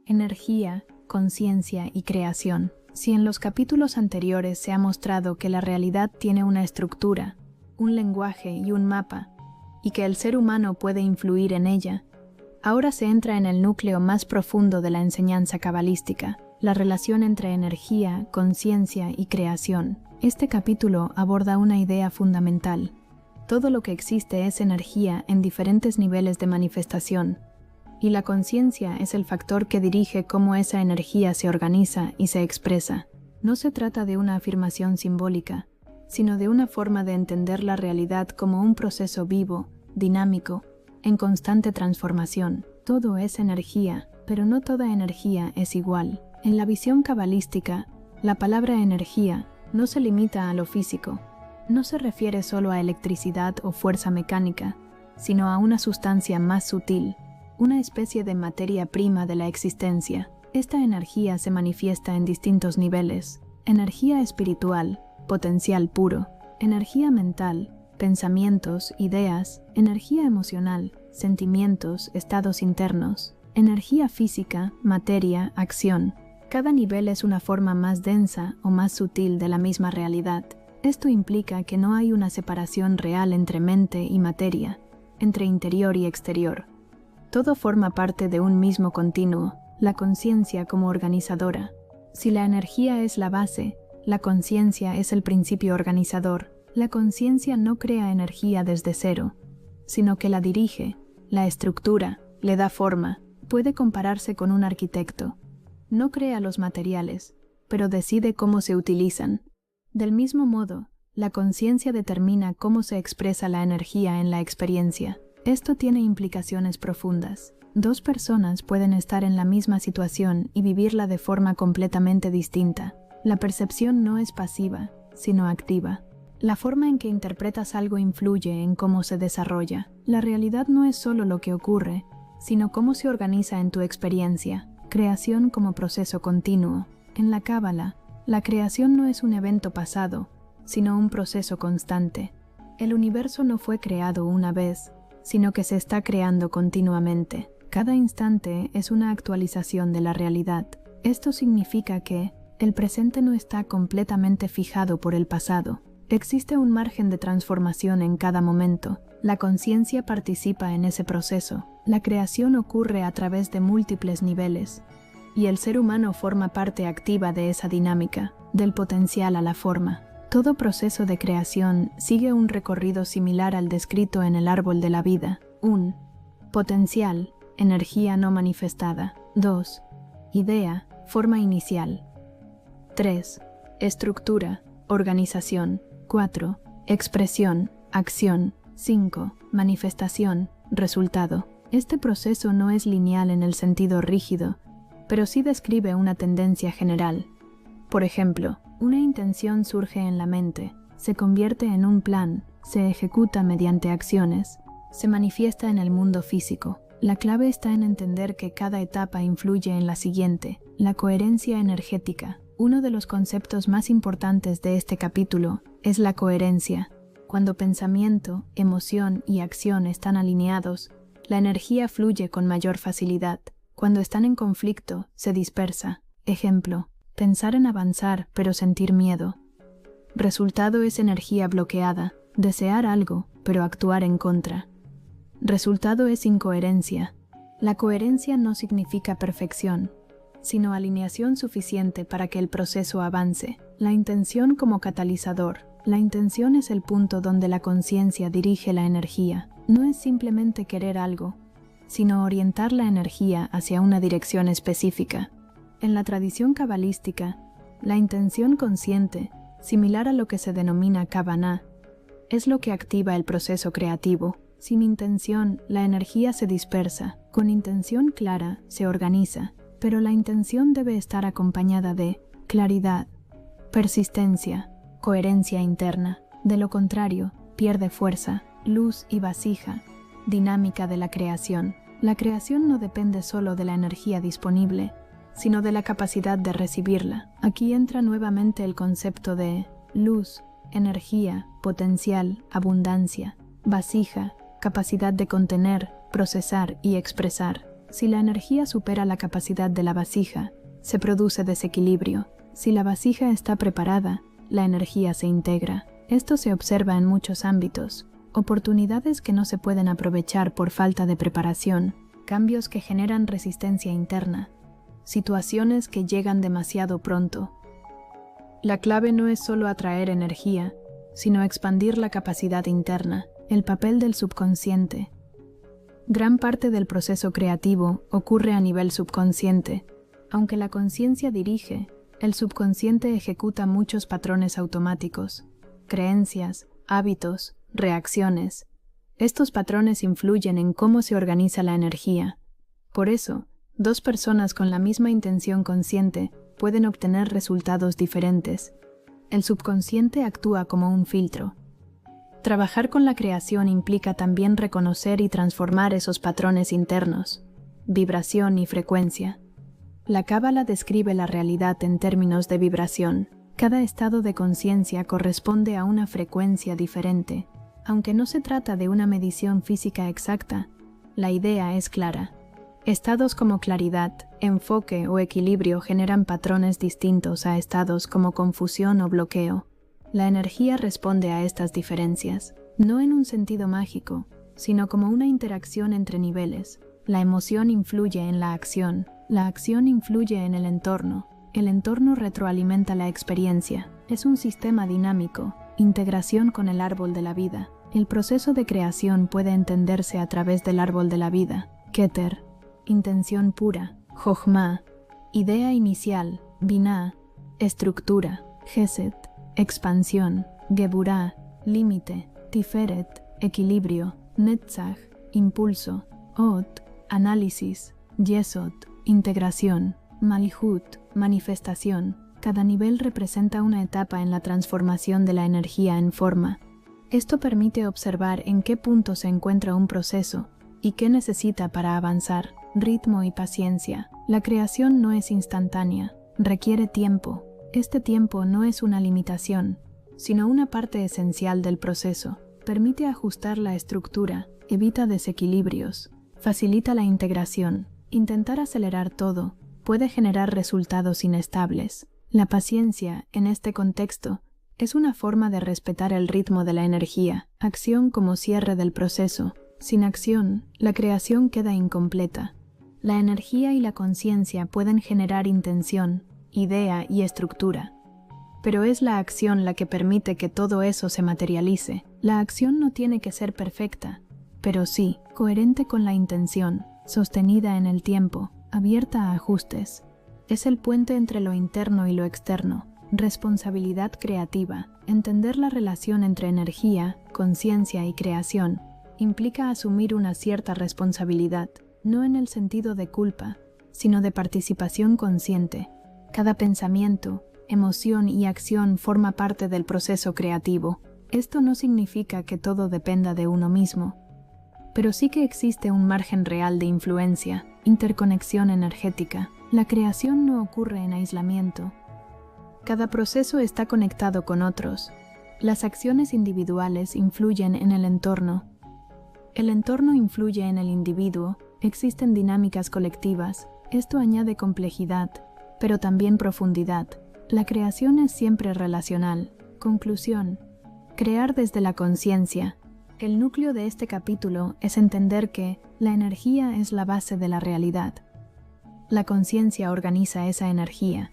Energía, conciencia y creación. Si en los capítulos anteriores se ha mostrado que la realidad tiene una estructura, un lenguaje y un mapa, y que el ser humano puede influir en ella, ahora se entra en el núcleo más profundo de la enseñanza cabalística, la relación entre energía, conciencia y creación. Este capítulo aborda una idea fundamental. Todo lo que existe es energía en diferentes niveles de manifestación, y la conciencia es el factor que dirige cómo esa energía se organiza y se expresa. No se trata de una afirmación simbólica, sino de una forma de entender la realidad como un proceso vivo, dinámico, en constante transformación. Todo es energía, pero no toda energía es igual. En la visión cabalística, la palabra energía no se limita a lo físico. No se refiere solo a electricidad o fuerza mecánica, sino a una sustancia más sutil, una especie de materia prima de la existencia. Esta energía se manifiesta en distintos niveles: energía espiritual, potencial puro; energía mental, pensamientos, ideas; energía emocional, sentimientos, estados internos; energía física, materia, acción. Cada nivel es una forma más densa o más sutil de la misma realidad. Esto implica que no hay una separación real entre mente y materia, entre interior y exterior. Todo forma parte de un mismo continuo, la conciencia como organizadora. Si la energía es la base, la conciencia es el principio organizador. La conciencia no crea energía desde cero, sino que la dirige, la estructura, le da forma. Puede compararse con un arquitecto. No crea los materiales, pero decide cómo se utilizan. Del mismo modo, la conciencia determina cómo se expresa la energía en la experiencia. Esto tiene implicaciones profundas. Dos personas pueden estar en la misma situación y vivirla de forma completamente distinta. La percepción no es pasiva, sino activa. La forma en que interpretas algo influye en cómo se desarrolla. La realidad no es solo lo que ocurre, sino cómo se organiza en tu experiencia. Creación como proceso continuo. En la Cábala, la creación no es un evento pasado, sino un proceso constante. El universo no fue creado una vez, sino que se está creando continuamente. Cada instante es una actualización de la realidad. Esto significa que el presente no está completamente fijado por el pasado. Existe un margen de transformación en cada momento. La conciencia participa en ese proceso. La creación ocurre a través de múltiples niveles, y el ser humano forma parte activa de esa dinámica, del potencial a la forma. Todo proceso de creación sigue un recorrido similar al descrito en el árbol de la vida. 1. Potencial, energía no manifestada. 2. Idea, forma inicial. 3. Estructura, organización. 4. Expresión, acción. 5. Manifestación, resultado. Este proceso no es lineal en el sentido rígido, pero sí describe una tendencia general. Por ejemplo, una intención surge en la mente, se convierte en un plan, se ejecuta mediante acciones, se manifiesta en el mundo físico. La clave está en entender que cada etapa influye en la siguiente. La coherencia energética. Uno de los conceptos más importantes de este capítulo es la coherencia. Cuando pensamiento, emoción y acción están alineados, la energía fluye con mayor facilidad. Cuando están en conflicto, se dispersa. Ejemplo: pensar en avanzar pero sentir miedo. Resultado es energía bloqueada. Desear algo, pero actuar en contra. Resultado es incoherencia. La coherencia no significa perfección, sino alineación suficiente para que el proceso avance. La intención como catalizador. La intención es el punto donde la conciencia dirige la energía. No es simplemente querer algo, sino orientar la energía hacia una dirección específica. En la tradición cabalística, la intención consciente, similar a lo que se denomina Kavaná, es lo que activa el proceso creativo. Sin intención, la energía se dispersa. Con intención clara, se organiza, pero la intención debe estar acompañada de claridad, persistencia, coherencia interna. De lo contrario, pierde fuerza, luz y vasija, dinámica de la creación. La creación no depende solo de la energía disponible, sino de la capacidad de recibirla. Aquí entra nuevamente el concepto de luz, energía, potencial, abundancia; vasija, capacidad de contener, procesar y expresar; Si la energía supera la capacidad de la vasija, se produce desequilibrio. Si la vasija está preparada, la energía se integra. Esto se observa en muchos ámbitos. Oportunidades que no se pueden aprovechar por falta de preparación, cambios que generan resistencia interna, situaciones que llegan demasiado pronto. La clave no es solo atraer energía, sino expandir la capacidad interna, el papel del subconsciente. Gran parte del proceso creativo ocurre a nivel subconsciente. Aunque la conciencia dirige, el subconsciente ejecuta muchos patrones automáticos, creencias, hábitos, reacciones. Estos patrones influyen en cómo se organiza la energía. Por eso, dos personas con la misma intención consciente pueden obtener resultados diferentes. El subconsciente actúa como un filtro. Trabajar con la creación implica también reconocer y transformar esos patrones internos, vibración y frecuencia. La Cábala describe la realidad en términos de vibración. Cada estado de conciencia corresponde a una frecuencia diferente. Aunque no se trata de una medición física exacta, la idea es clara. Estados como claridad, enfoque o equilibrio generan patrones distintos a estados como confusión o bloqueo. La energía responde a estas diferencias, no en un sentido mágico, sino como una interacción entre niveles. La emoción influye en la acción influye en el entorno retroalimenta la experiencia. Es un sistema dinámico, integración con el árbol de la vida. El proceso de creación puede entenderse a través del árbol de la vida, Keter, intención pura, Jochma, idea inicial, Binah, estructura, Gesed, expansión, Geburah, límite, Tiferet, equilibrio, Netzach, impulso, Od, análisis, Yesod, integración, Malhut, manifestación. Cada nivel representa una etapa en la transformación de la energía en forma. Esto permite observar en qué punto se encuentra un proceso y qué necesita para avanzar. Ritmo y paciencia. La creación no es instantánea, requiere tiempo. Este tiempo no es una limitación, sino una parte esencial del proceso. Permite ajustar la estructura, evita desequilibrios, facilita la integración. Intentar acelerar todo puede generar resultados inestables. La paciencia, en este contexto, es una forma de respetar el ritmo de la energía, acción como cierre del proceso. Sin acción, la creación queda incompleta. La energía y la conciencia pueden generar intención, idea y estructura. Pero es la acción la que permite que todo eso se materialice. La acción no tiene que ser perfecta, pero sí, coherente con la intención, sostenida en el tiempo, abierta a ajustes. Es el puente entre lo interno y lo externo. Responsabilidad creativa. Entender la relación entre energía, conciencia y creación implica asumir una cierta responsabilidad, no en el sentido de culpa, sino de participación consciente. Cada pensamiento, emoción y acción forma parte del proceso creativo. Esto no significa que todo dependa de uno mismo, pero sí que existe un margen real de influencia, interconexión energética. La creación no ocurre en aislamiento. Cada proceso está conectado con otros. Las acciones individuales influyen en el entorno. El entorno influye en el individuo. Existen dinámicas colectivas. Esto añade complejidad, pero también profundidad. La creación es siempre relacional. Conclusión. Crear desde la conciencia. El núcleo de este capítulo es entender que la energía es la base de la realidad. La conciencia organiza esa energía.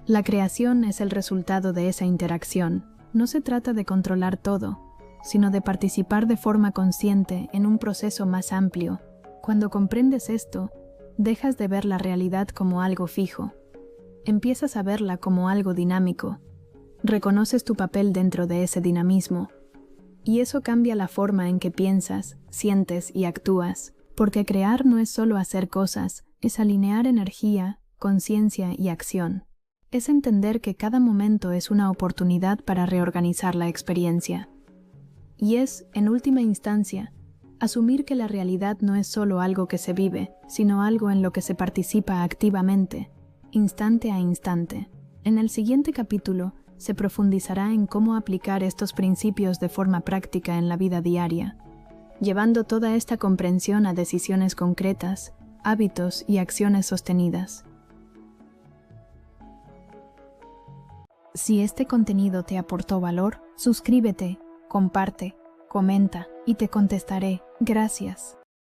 La creación es el resultado de esa interacción. No se trata de controlar todo, sino de participar de forma consciente en un proceso más amplio. Cuando comprendes esto, dejas de ver la realidad como algo fijo. Empiezas a verla como algo dinámico. Reconoces tu papel dentro de ese dinamismo. Y eso cambia la forma en que piensas, sientes y actúas, porque crear no es solo hacer cosas, es alinear energía, conciencia y acción. Es entender que cada momento es una oportunidad para reorganizar la experiencia. Y es, en última instancia, asumir que la realidad no es solo algo que se vive, sino algo en lo que se participa activamente, instante a instante. En el siguiente capítulo, se profundizará en cómo aplicar estos principios de forma práctica en la vida diaria, llevando toda esta comprensión a decisiones concretas, hábitos y acciones sostenidas. Si este contenido te aportó valor, suscríbete, comparte, comenta y te contestaré. Gracias.